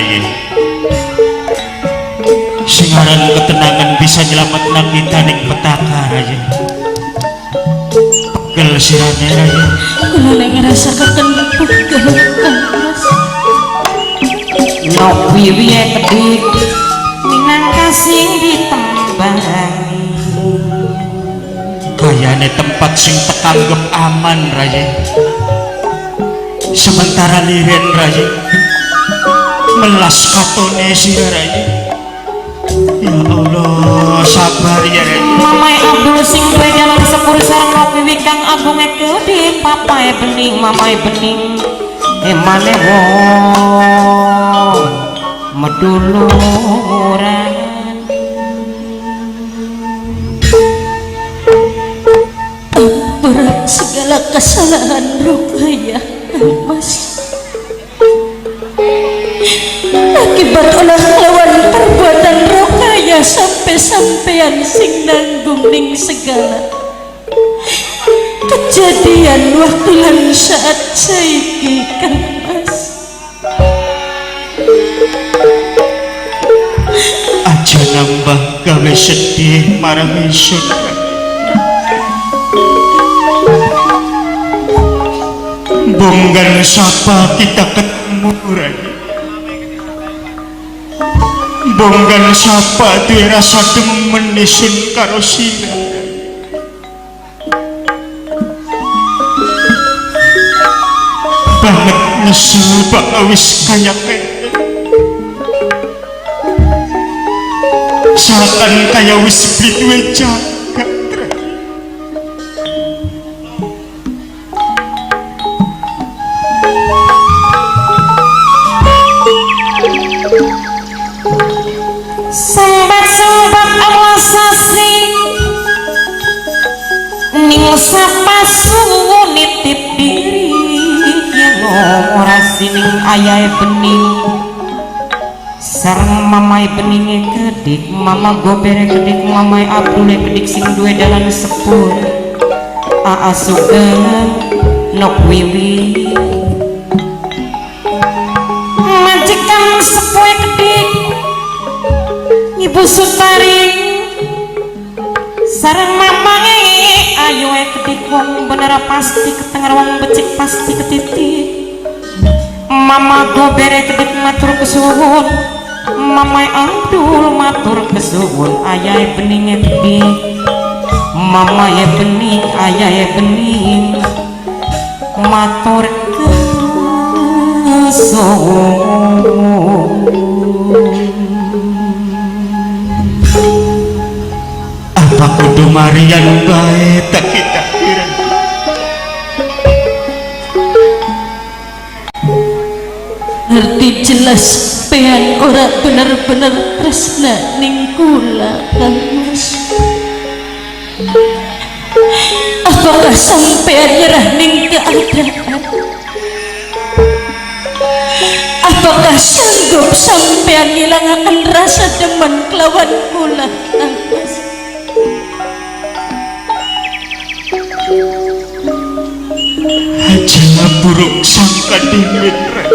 Ray. Sing aran ketenangan bisa nyelametna kita ning petaka Ray. Pegel sirane Ray. Kula nek ngrasakaken pegel Mas. Nok wiwiye kedik minangka sing ditembangi. Kayane tempat sing tekanggep aman Ray. Sementara liren Ray melas katone sira Ray. Ya Allah sabar ya Ray. Mamai Abdul sing duwe dalam sepur sareng nok wiwi kang agung kedhi papae bening mamai bening emane wong meduluran. Berat segala kesalahan Rukaya Mas. Akibat olah lawan perbuatan Rukaya sampai-sampean sing nanggung ning segala kejadian waktu lan saat saiki Kang Mas. Aja nambah gawe sedih marang isun. Bonggan sapa kita ketemu Ray. Bonggan sapa duwe rasa demen isun karo sira. Banget nyesel bak wis kaya kene. Seakan kaya wis duwe jagat Ray. Sembat-sembat awasasi ning sapa suwu nitip diri yen ora sining ayahe bening sareng mamai beninge kedik mama gobere kedik mamai abdule kedik sing duwe dalan sepur aa sugeng nok wiwi majikan sepuhe kedik Ibu Sutari sareng mamange ayo kedik wong bener pasti ketenger wong becik pasti ketitik mama gobere kedik matur kesuwun mamai Abdul matur kesuwun ayahe beninge kedik mamae bening ayahe bening matur kesuwun. Apa kudu marian bae tak kita kira. Ngerti jelas pean ora bener-bener tresna ning kula Kang Mas. Apakah sampean nyerah ning keadaan? Apakah sanggup sampean ngilangaken rasa demen kelawan kula Kang Mas? Aja buruk sangka dingin Ray.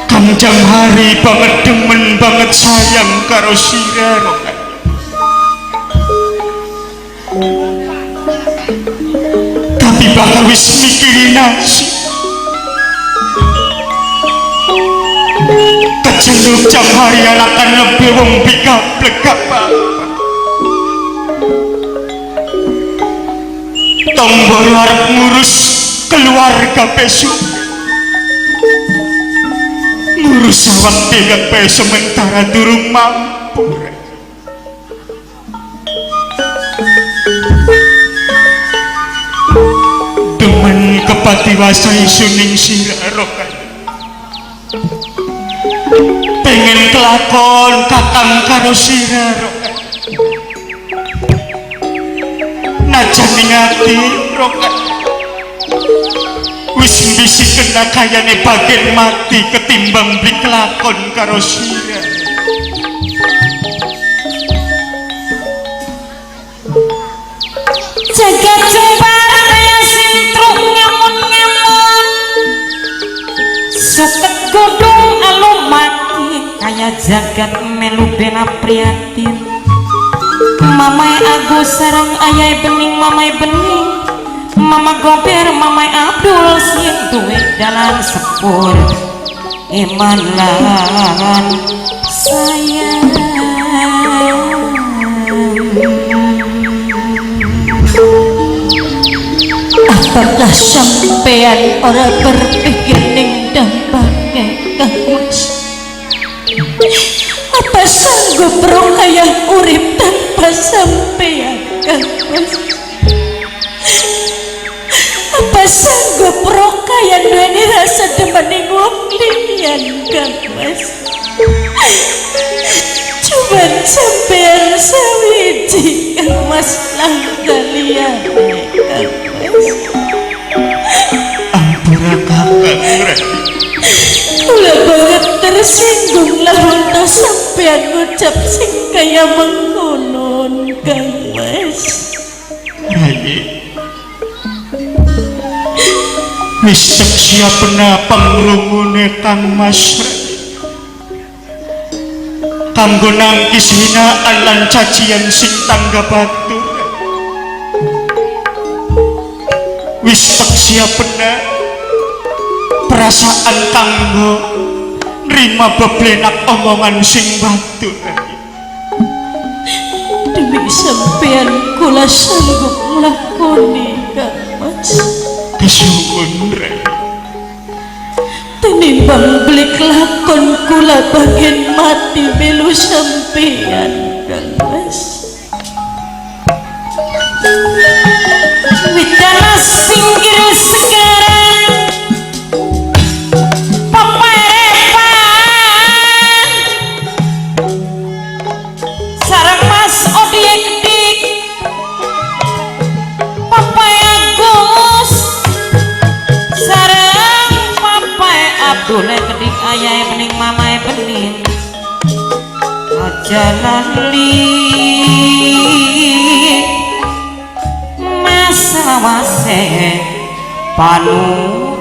Kanjang hari banget demen banget sayang karo sira Ray. Tapi bakal wis mikirin nasi keceluk jam hari anakan lebih wong bikaplek apa tombol arep ngurus keluarga besok ngurus awak dhewe sementara durung mampu Ray. Demen kepatiwasai suning sira Ray. Pengen kelakon kakang karo sira Ray. Najan ning ati Ray. Wis mbisikeun kayane bagen mati ketimbang beli kelakon karo sira. Jagat jembar kaya sintruk nyamun-nyamun saged melu bela prihatin mamai Agus sareng ayai bening mamai bening mama Gober mamai Abdul sing duwe dalan sepur iman lan sayang apakah sampean ora berpikir ning dampake Kang Mas apa sanggup rokayah urip tanpa sampean Kang Mas apa sanggup rokayah duweni rasa demen wong liyan Kang Mas cuman sampean sawiji Kang Mas lang kalian Kang Mas ampura kakang Rai. kula banget tersinggung lamun ta sampean ngucap sing kaya mengkonon Kang Mas Rai wis siapna pangrungune Kang Mas Rai. Kanggo nangkis hinaan lan cacian sing tangga batur wis siapna perasaan kanggo nerima beblenak omongan sing batur demi sampean kula sanggup nglakoni Kang Mas kesuwun Rai. tinimbang blik lakon kula bagian mati melu sampean Kang Mas widana singgir sekarang paparepan sarang Mas Odie kedik papai Agus sarang papai Abdul kedik ayah bening mamai bening aja lali masalawase panutan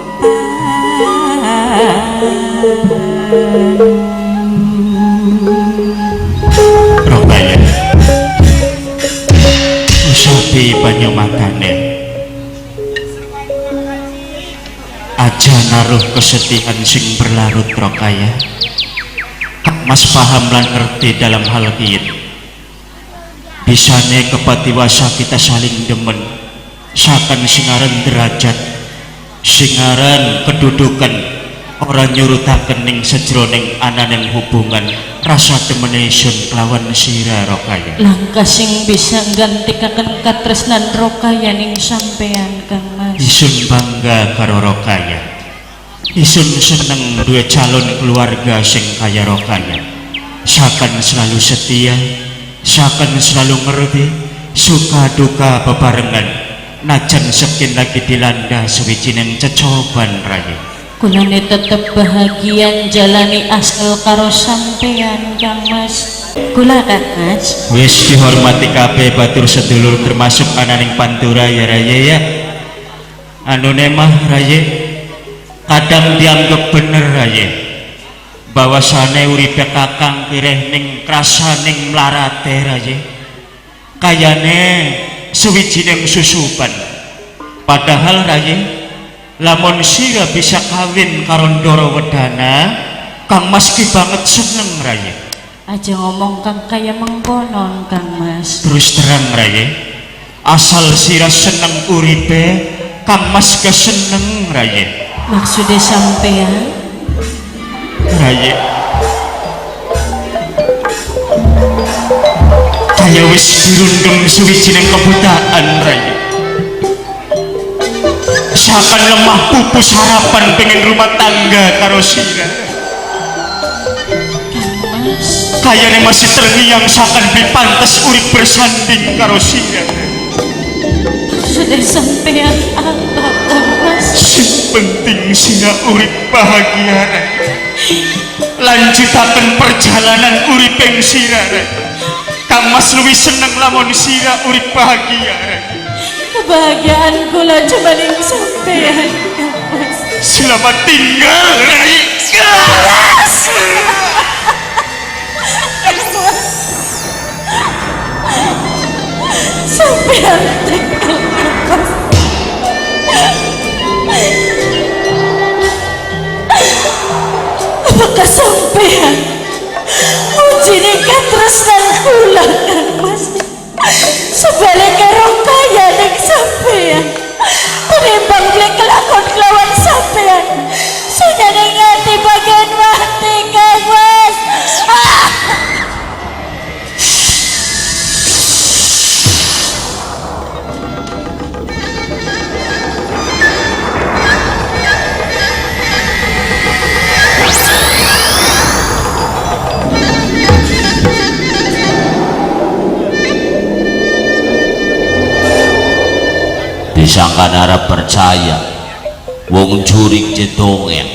Rokaya usapi banyu makane aja naruh kesedihan sing berlarut Rokaya. Mas paham lan ngerti dalam hal kieu bisane kepatiwasa kita saling demen sakan singaran derajat singaran kedudukan orang nyurutaken ning sejroning ananing hubungan rasa demenation kelawan sira Rokaya langkah sing bisa gantikan katresnan Rokaya ning sampean Kang Mas isun bangga karo Rokaya isun seneng duwe calon keluarga sing kaya Rokaya sakan selalu setia sakan selalu ngerti suka duka bebarengan najan sekin lagi dilanda sewijining cecoban Raya kulane tetep bahagia jalani asal karo sampean Kang Mas kula Kang Mas wis dihormati kabeh batur sedulur termasuk ananing pantura ya Raya ya anune mah Raya kadang dianggap bener Raya bahwasane uripe kakang pireh ning krasaning mlarate Raya kayane suwijining susupan padahal Raya lamun sira bisa kawin karo Ndara Wedana Kang Mas ki banget seneng Raya aja ngomong Kang kaya mengkonon Kang Mas terus terang Raya asal sira seneng uripe Kang Mas ke seneng Raya maksudnya sampean Raya kaya wis dirundung suwijining kebutaan Raya sakan lemah pupus harapan pengen rumah tangga karo sira Kang Mas kayane masih terngiang sakan dipantes urip bersanding karo sira sudah sampean apa Kang Mas sing penting sira urip bahagia Raya lanjutaken perjalanan uriping sira Raya Kang Mas luwih seneng lamun sira urip bahagia Raya kebahagiaan kula cuma ning sampean Kang Mas selamat tinggal Raya sampean tinggal apakah sampean ujine katresnan kula Kang Mas sebaliknya rong kaya ning sampean penimbang beli kelakon kelawan sampean sudah ngati bagian mati Kang Mas. Disangka nara percaya wong jurik jedongeng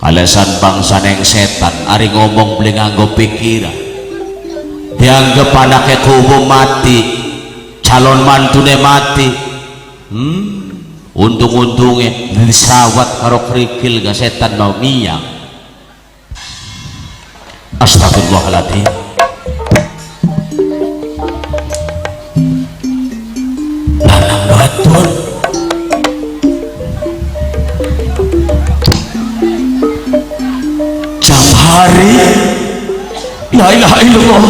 kalesan bangsa neng setan ari ngomong beli nganggo pikiran dianggap anaknya kubu mati calon mantune mati untung-untungnya disawat karo kerikil ga setan mau miyang. Astagfirullahaladzim. Lanang batur jam hari la ilaha illallah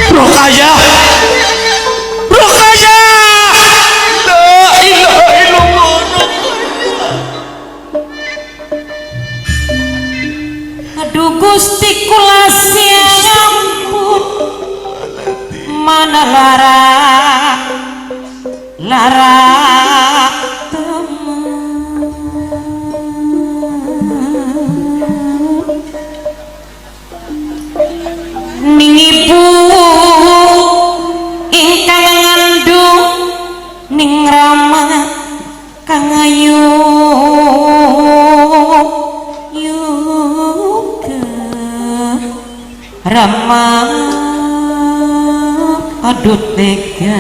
Rokaya Rokaya la ilaha illallah. Aduh Gusti kula ampun mana lara ning ibu ingkang ngandung ning Rama kang ayu yuga Rama aduh tega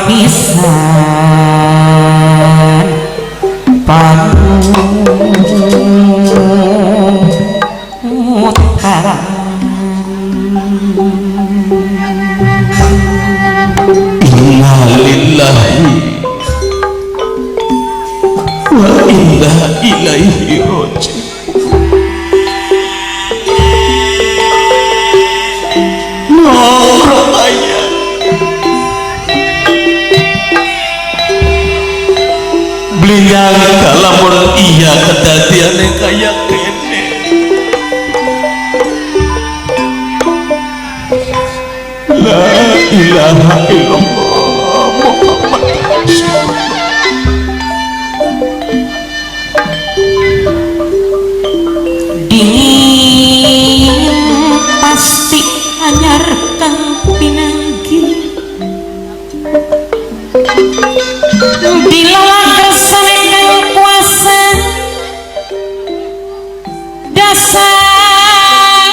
pisan panutan Inna lillahi wa inna ilaihi raji'un. Rokaya belinyang kalamun iya kedadiane kaya kene la ilaha illallah Muhammad Rasulullah. dingin pasti anyar kang pinanggi dilawan kersane kang kuasa dasar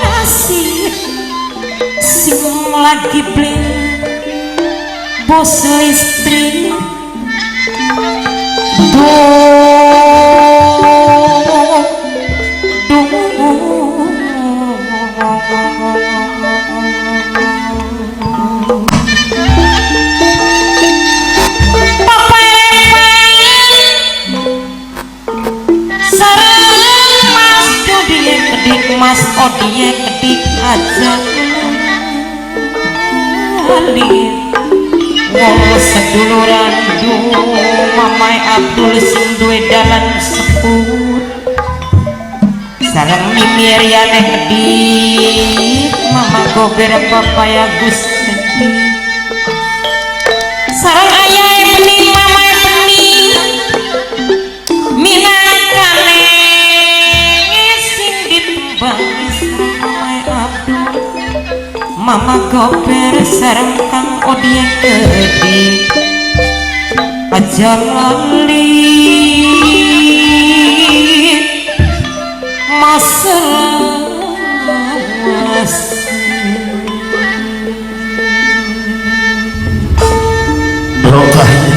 nasib sing lagi bling bos listrik Mas odie kedik aja alir wong seduluran mamai Abdul sing duwe dalan sepur sareng mimiriane kedik mama gober papaya Gus kedik sareng ayahe bening mamae bening minangkane Mama gober sareng kang odie kedik aja lali masalah Rokaya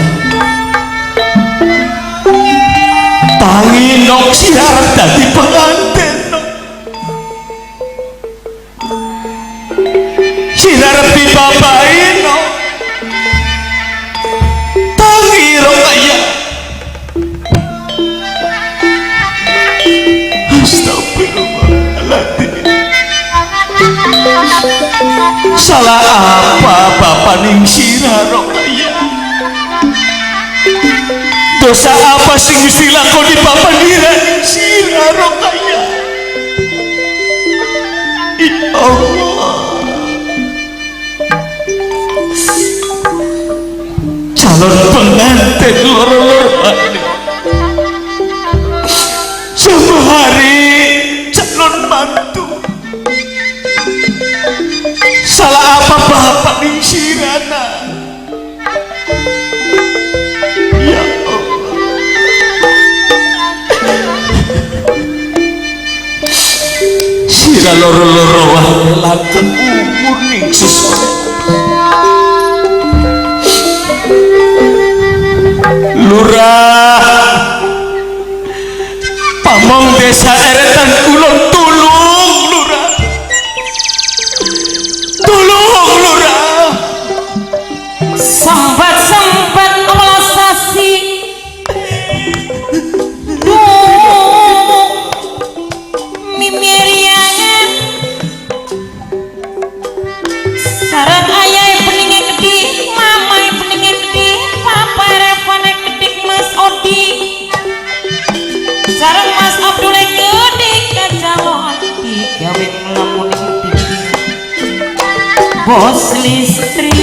tangi nok siar dadi pengantin arep dibabaino tangi Rokaya. Astagfirullahaladzim. Salah apa bapak ning sira Rokaya? Dosa apa sing wis dilakoni bapak nira ning sira Rokaya? Ya Allah, calon pengantin loro-lorone sama hari calon mantu. Salah apa bapak ning sirana? Ya Allah, sira loro-loro wae langgeng umur ning sesono. Lurah pamong desa eretan kulon tulung lurah, tulung lurah. Sempat melasasi duh mimiriangan sarang ayah peninge gede, mama peninge gede, papa refane gede, Mas Odi sarang Mas Abdul gede kacalon gawe ngelamun pipi bos listrik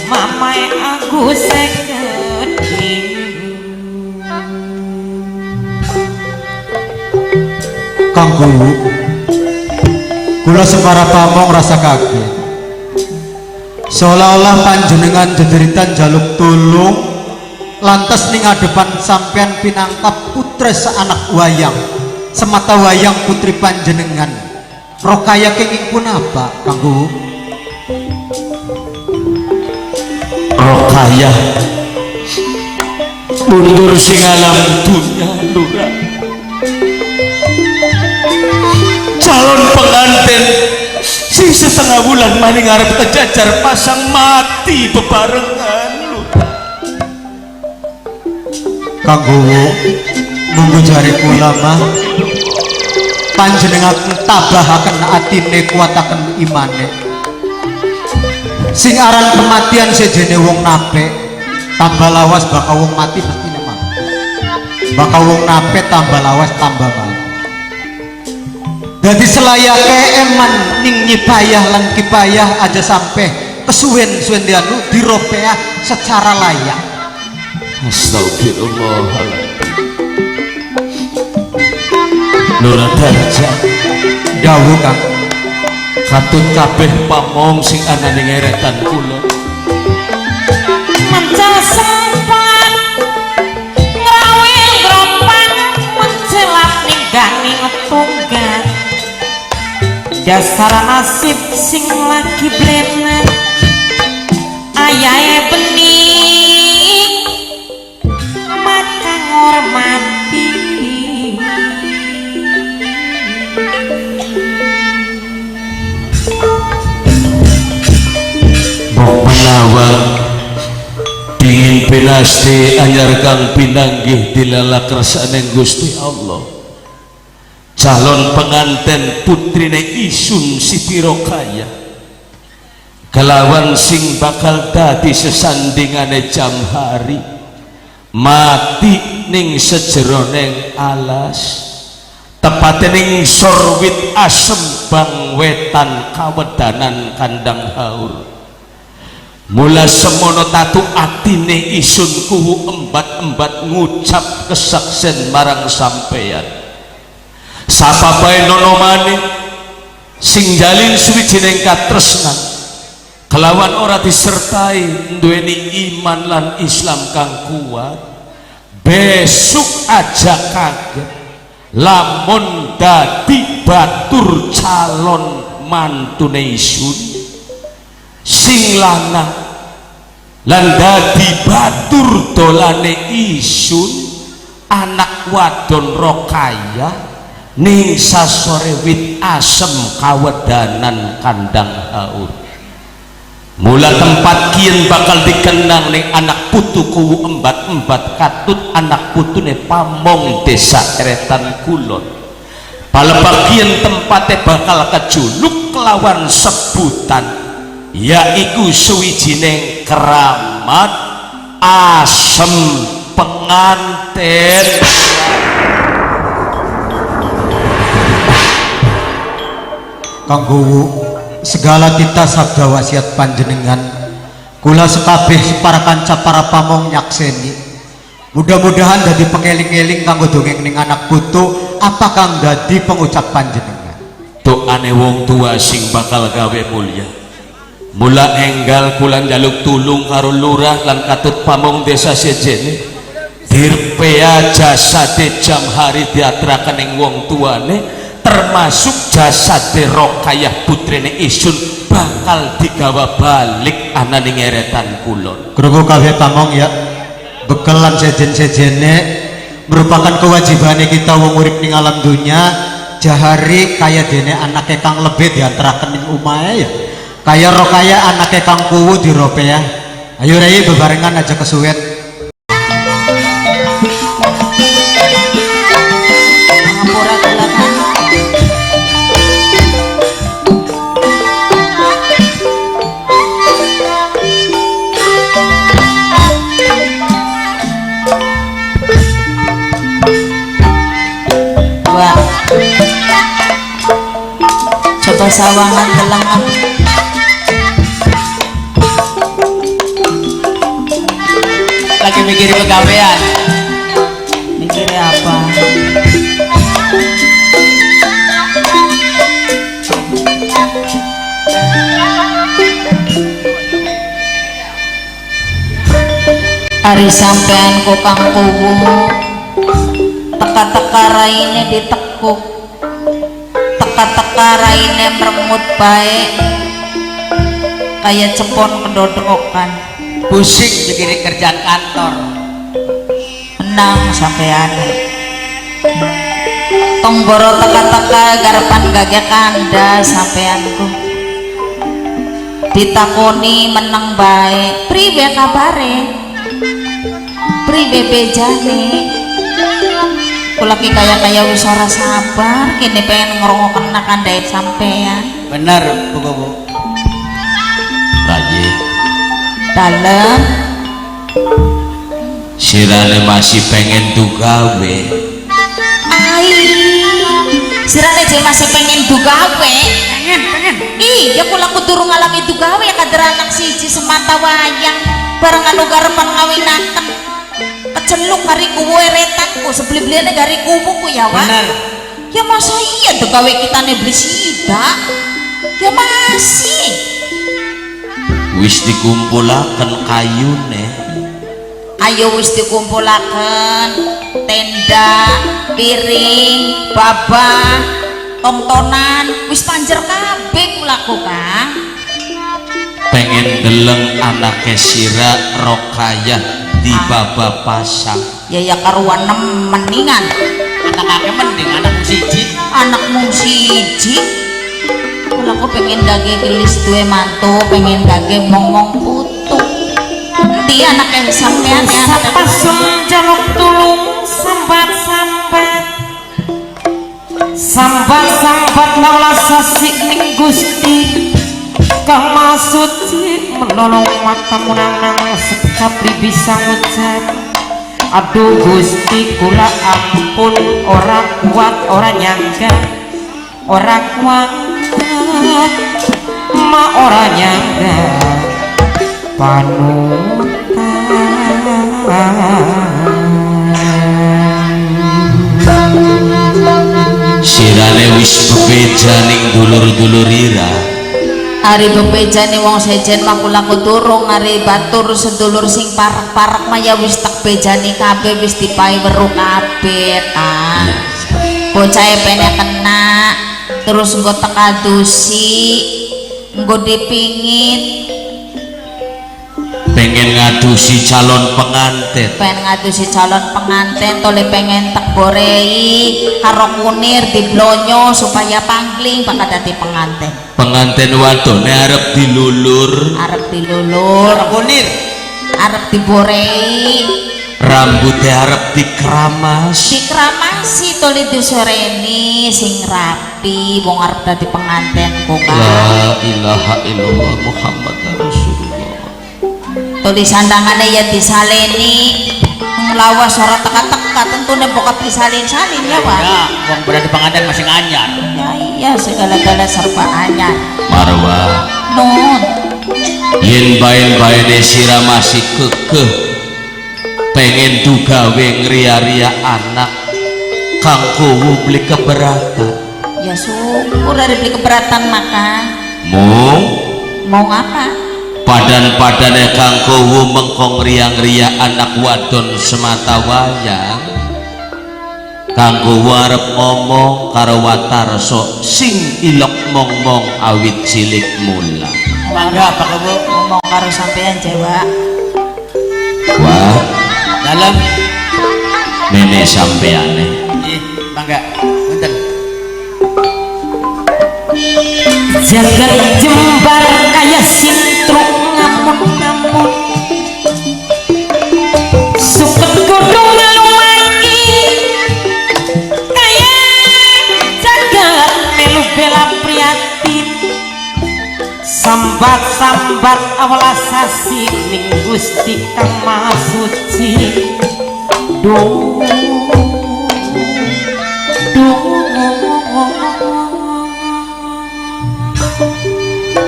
mamae Agus gede. Kang Guru, kula Semara Pamong rasa kaget. Seolah-olah panjenengan jejeritan jaluk tulung, lantas ning ngadepan sampean pinangkap putra seanak wayang, semata wayang putri panjenengan. Rokaya kenging pun apa, Kang Guru? Rokaya mundur sing alam dunya lurah, calon pengantin sing setengah bulan maning arep kejajar pasang mati bebarengan lurah. Kang Guru, monggo jare kula mah panjenengan tabahaken atine kuataken imane. Sing aran kematian sejene wong nape tambah lawas bakal wong mati mestine mah. Bakal wong nape tambah lawas tambah mati. Dadi selayake eman ning nyipayah lan kipayah aja sampai kesuwen-suwen dianu diropeah secara layak. Astagfirullahaladzim. Lurah Darja Dawuh Kang, katut kabeh pamong sing ana ning eretan kula Mencal sempat ngrawil gropang mencelap ninggani ngetunggal dasar nasib sing lagi blena ayahe bening maka ngormati bok menawang dingin pinasti anyar kang pinanggih dilalak rasaning Gusti Allah. Calon pengantin putrine Isun Siti Rokaya kelawan sing bakal dadi sesandingane jam hari mati ning sejeroning alas tepate ning sorwit asem bang wetan kawedanan kandang haur. Mula semono tatu atine Isun kuwu embat-embat ngucap kesaksen marang sampeyan. Sapa bae nono maning sing jalin suwijining katresnan kelawan ora disertai duweni iman lan Islam kang kuat, besok aja kaget lamun dadi batur calon mantune Isun sing lanang lan dadi batur dolane Isun anak wadon Rokaya ning sasore wit asem kawedanan kandang haur. Mula tempat kian bakal dikenang ning anak putuku embat-embat katut anak putune pamong desa eretan kulon. Palebagian tempatnya bakal kejuluk kelawan sebutan yaiku suwijining keramat asem pengantin. Kanggo segala kita sabda wasiat panjenengan kula sekabeh para kanca para pamong nyakseni mudah-mudahan dadi pengeling-eling kanggo dongeng ning anak putu apa kang dadi pengucap panjenengan. Doane wong tua sing bakal gawe mulya. Mula enggal kula njaluk tulung karo lurah lan katut pamong desa sejene dirpea jasade jam hari diatraken ing wong tuane termasuk jasade Rokayah putrine isun bakal digawa balik ana ning eretan kulon. Krungu kabeh pamong ya bekelan sejen-sejene merupakan kewajibannya kita wong urip ning alam dunya jahari kaya dene anake kang lebih diantaraken ning umahe ya kaya Rokayah anake kang kuwu diropea. Ayo Rai bebarengan aja kesuwet. Ngapura kulakan dua coba sawangan telengan lagi mikir pegawean. mikirnya apa? Hari sampean kokang kuwu teka-teka raine ditekuk teka-teka raine meremut baik kayak cepon kedodokan Pusing mikirin kerjaan kantor. menang sampean tonggoro teka-teka garapan gagak kanda sampeanku ditakoni menang baik pribe kabare pribe bejane kulaki kaya wis ora sabar kini pengen ngrungoken kandhait sampean Bener Bu. Raye dalem sirane masih pengen tugawe. ai sirane je masih pengen dugawe pengen iya kula kudu ngalami dugawe kader anak siji semata wayang bareng anu garepan ngawinaken keceluk hari kuwe retanku sebeli-beliane gari kumuku ya Wak. Bener. Ya masa iya dugawe kita nih beli sidak ya masih Wis dikumpulaken kayune. ayo wis dikumpulaken tenda piring babah tontonan wis panjer kabeh kulaku Kang Pengen deleng anake sira Rokayah di baba pasang. ya karuan nemeningan Anak-anaknya mending anak mung siji kulaku pengen dage gelis duwe mantu pengen dage mong-mong putu nanti anaknya sampean ya anak pasung jaluk tulung sambat naulah sasik ning Gusti kang masuci menolong matamu nang sekap bisa ngucap aduh Gusti kula ampun ora kuat ora nyangka ora kuat ma ora nyangka Sirane wis bebeja ning dulur-dulur ira. Ari bepejane wong sejen makulaku durung ari batur sedulur sing parek-parek maya wis tak bejane kabeh wis dipae weru kabeh ta. Bocahe pene kena terus engko teka dusi engko dipingit pengen ngadusi calon pengantin. pengen ngadusi calon pengantin tole pengen tak borei karo kunir diblonyo supaya pangling bakal dadi pengantin. Pengantin wadone arep dilulur, Arep dilulur, Kunir. arep diborei, rambutnya arep dikeramas. dikramasi tole disoreni sing rapi wong arep dadi pengantin kok. La ilaha illallah Muhammad Rasulullah. Tulis sandangannya ya disaleni ngelawas suara teka-teka tentunya bokap disalin-salin ya Pak. Ya, wong berada pengantin masih nganyar. Ya iya segala-gala serba anyar Marwah nun. yen bain-baine sira masih kekeh pengen dugawe ngria-ria anak kang kuwu beli keberatan. Ya syukur dari beli keberatan maka mau apa? Padan-padane kang kuwu mengkong ria-ria anak wadon semata wayang kang kuwu arep ngomong karo watarso sing ilok mong-mong awit cilik mula. Mangga Pak Kebu. Ngomong karo sampean Jawa. Wah Dalam. nene sampeane Mangga. Punten. jagat jembar kaya sintruk ngamun-ngamun suket godhong lumaki kaya jagat melu bela priatin sambat-sambat awalasasi ning Gusti Kang Maha Suci duh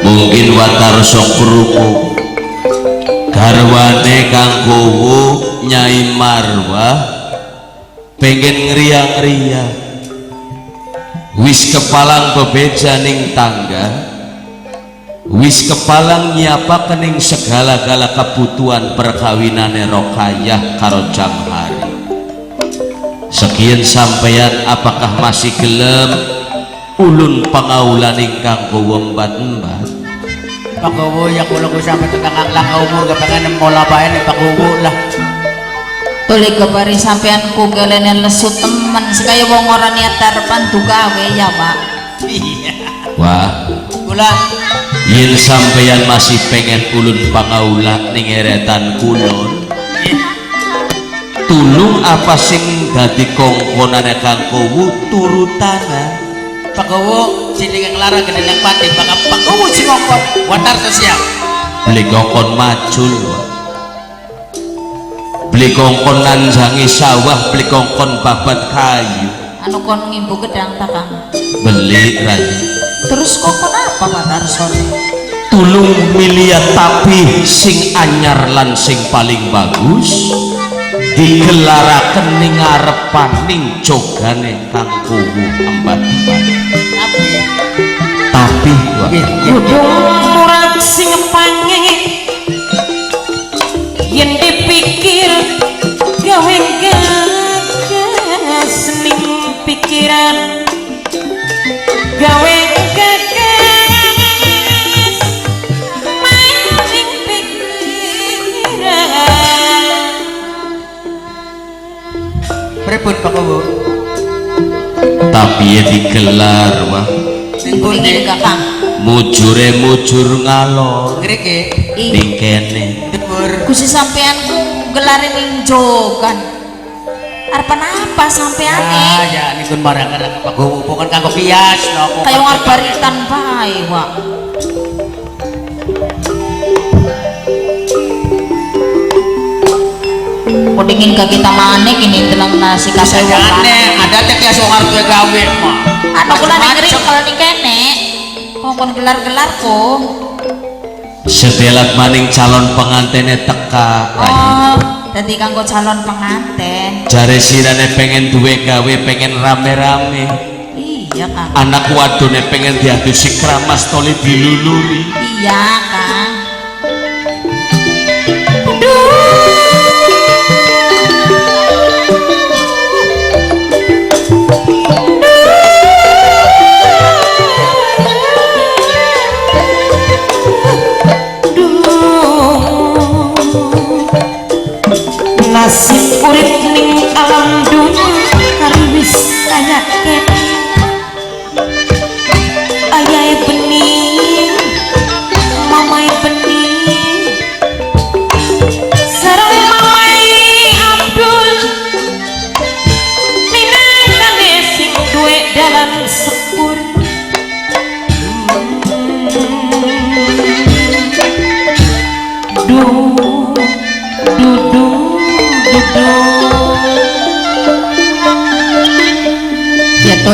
mungkin watarso krungu garwane kang kuwu Nyai Marwah pengen ngria-ngria wis kepalang bebejaning tangga wis kepalang nyiapakening segala-gala kebutuhan perkawinane Rokayah karo Jamhari. Sekian sampeyan apakah masih gelem ulun pangaulan ingkang kuwu embat-embat? Pak Kebu ya kula ku sampe tukang langkah umur kepengen mola bae nih Pak Kebu lah. Tuli kebari sampean ku gelenen lesu temen sekaya wong ora niat tarepan dugawe ya Pak. Iya. Wah Kula yen sampeyan masih pengen ulun pangaula ning eretan kulon tulung apa sing dadi kongkonane kang kuwu turutana. Pak Kebu sini kelara gede nang pati Pak Kebu sing ngongkon watar sosial. Beli kongkon macul beli kongkon nanjangi sawah beli kongkon babat kayu Anu kon ngimbu gedang ta Kang. beli raja Terus kok kenapa Pak Tarson? tulung miliat tapi sing anyar lan sing paling bagus digelaraken ning ngarepaning jogane kang kuwu embat-embat tapi wah godhong murah sing pangit yen dipikir gawe gagas ning pikiran gawe gagas main ning pikiran Pripun Pak Kebu? tapi ya digelar wah Sing Ini pundi? Kakang. mujure mujur ngalor Ngriki ning kene dipur. Gusti sampean ku gelarin ning jogan. Arep apa sampeane? Ya nikun marang-marang Pak Kebu bukan kanggo kias no. Kayak wong baritan bae, Pak. Kudingin ke kita mana kini telang nasi kasih Aneh, ada teh kias wong arep gawe mah. Anu kula negeri kalau di kene. Kongkon gelar-gelar ko. sedelat maning calon pengantene teka rayi. Oh, dadi kanggo calon pengantin. Jare sirane pengen duwe gawe pengen rame-rame Iya, Kang. anak wadone pengen diadusi keramas toli diluluri Iya, Kang.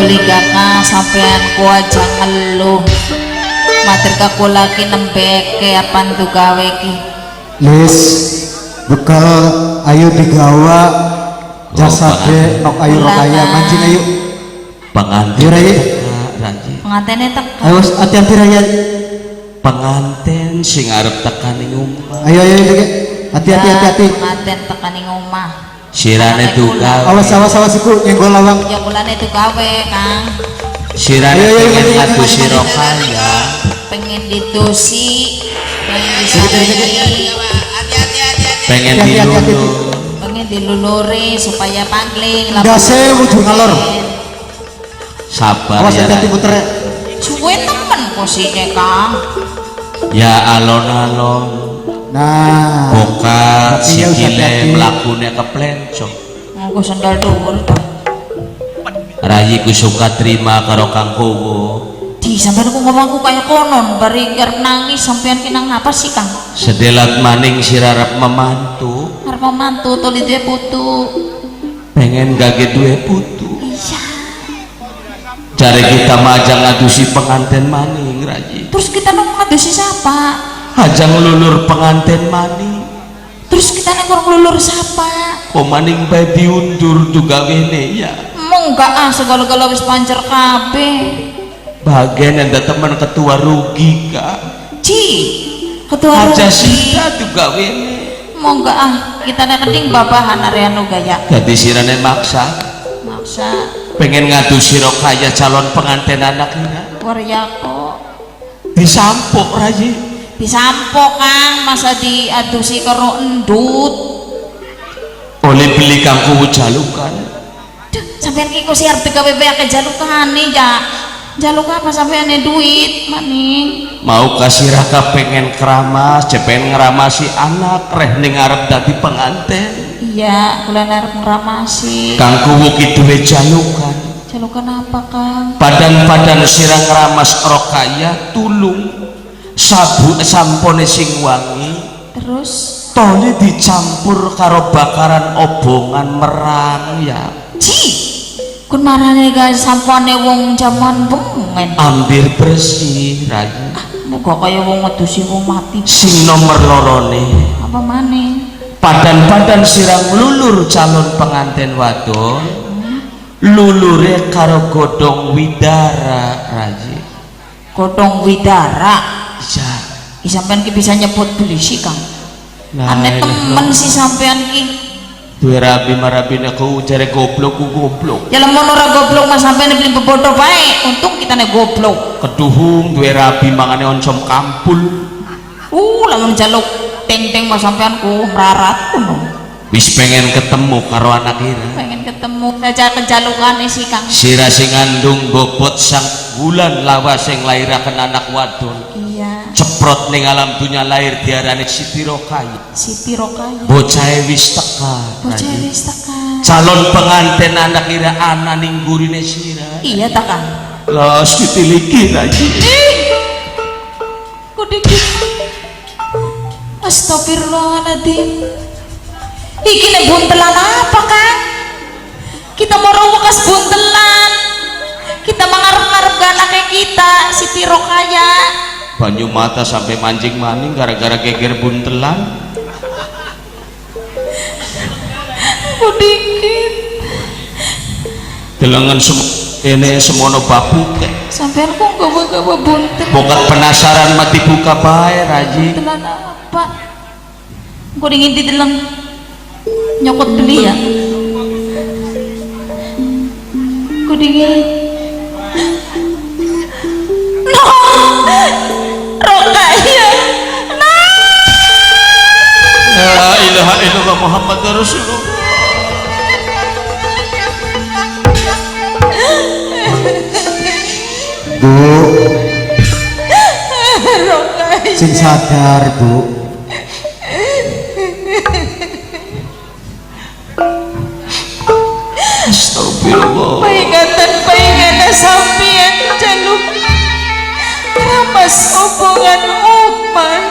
beli kakak sampean ku aja ngeluh mater kula ki nembeke apan tu gawe ki Lis bekal ayo digawa jasade nok ayo rokaya mancing ayo pengantin Raya. Raji pengantene teka ayo hati-hati Raya pengantin sing arep tekan ing omah ayo hati-hati penganten tekan ing omah sirane tunggal awas iku nyenggol lawang ya kulane tu gawe Kang sirane Ayo, pengen ayo, adu ayo, sira kaya pengen ditusi pengen disadari pengen Hati-hati, dilulu pengen diluluri supaya pangling nggak sewu ngalor sabar awas ya hati-hati Raji. puter suwe temen posisinya Kang ya alon-alon nah boka Tapi ya, sikile hati-hati. mlakune keplencong nggo sendal dhuwur ta Rayi ku suka terima karo Kang Kowo di sampean ku ngomongku kaya konon bari arep nangis sampean ki nang apa sih Kang sedelat maning sirarep memantu arep mantu tuli duwe putu pengen gage duwe putu iya cari kita majang ngadusi pengantin maning Rayi terus kita nang ngadusi siapa ajang lulur pengantin maning terus kita nang ngulur siapa kok maning bae diundur juga wene ya enggak segala-gala wis pancer kabeh bagian ada teman ketua rugi kak Ci ketua aja rugi sida juga wene enggak kita nekening babahan area nu gaya jadi sirane maksa maksa pengen ngadu siro kaya calon pengantin anaknya Warya kok disampok Rayi disampok Kang masa diadusi karo endut oleh beli kangku jalukan duh sampean ki kok siar gawe ke jalukane ya jaluk apa sampean duit maning mau kasih raka pengen keramas cepen ngeramasi anak reh ning arep dadi pengantin iya kula arep ngramasi kangku wuki duwe jalukan jalukan apa Kang padan-padan sirang ngeramas rokaya tulung sampone sing wangi terus tole dicampur karo bakaran obongan merang ya Ci kun marane guys sampone wong jaman bengen ambir bersih Rayi muga kaya wong ngedusi wong mati sing nomor lorone apa maneh padan-padan sirang lulur calon pengantin wadon lulure karo godong widara Rayi godong widara ya sampean ki bisa nyebut polisi Kang Nah, aneh temen si sampean ki duwe rabi marabine ku jare goblok ku goblok ya lemon ora goblok mas sampean beli bebodo bae untung kita nih goblok keduhung duwe rabi mangane oncom kampul lamun jaluk teng-teng mas sampean ku merarat kuno wis pengen ketemu karo anak ira pengen ketemu saja kejalukane si Kang sira sing ngandung bobot sang bulan lawas sing lairaken anak wadon iya ceprot ning alam dunya lahir diarani Siti Rokaya Siti Rokaya bocah wis teka bocah Rayi. wis tekan calon pengantin anak ira ana ning gurine sira iya tak Kang los ditiliki Rayi kok dikit astagfirullahaladzim iki nek buntelan apa Kang kita mau bekas buntelan kita mengarep-ngarep ke anaknya kita Siti Rokaya banyu mata sampai mancing maning gara-gara geger buntelan kok dikit delengan ini semono bapuke sampean kok gawa-gawa buntel bokat penasaran mati buka bae Rayi buntelan apa kok dingin di dalam nyokot beli ya kok dingin no Rokaya la ilaha illallah Muhammad Rasulullah Bu Rokaya sing sadar Bu astagfirullah Pengingatan sampean jaluk ramas hubungan umat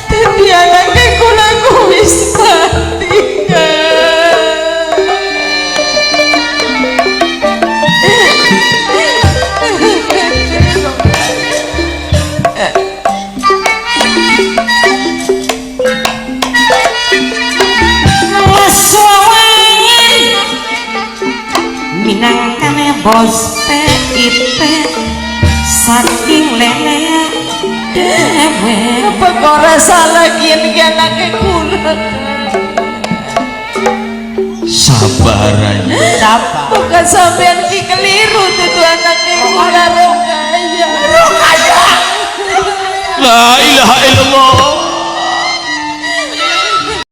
tapi anaknya kula wis mati Kang ipe saking lele dewe apa kok rasa lagi ini anaknya kurang sabar aja bukan sampean ki keliru tuh anaknya kurang rokaya la ilaha illallah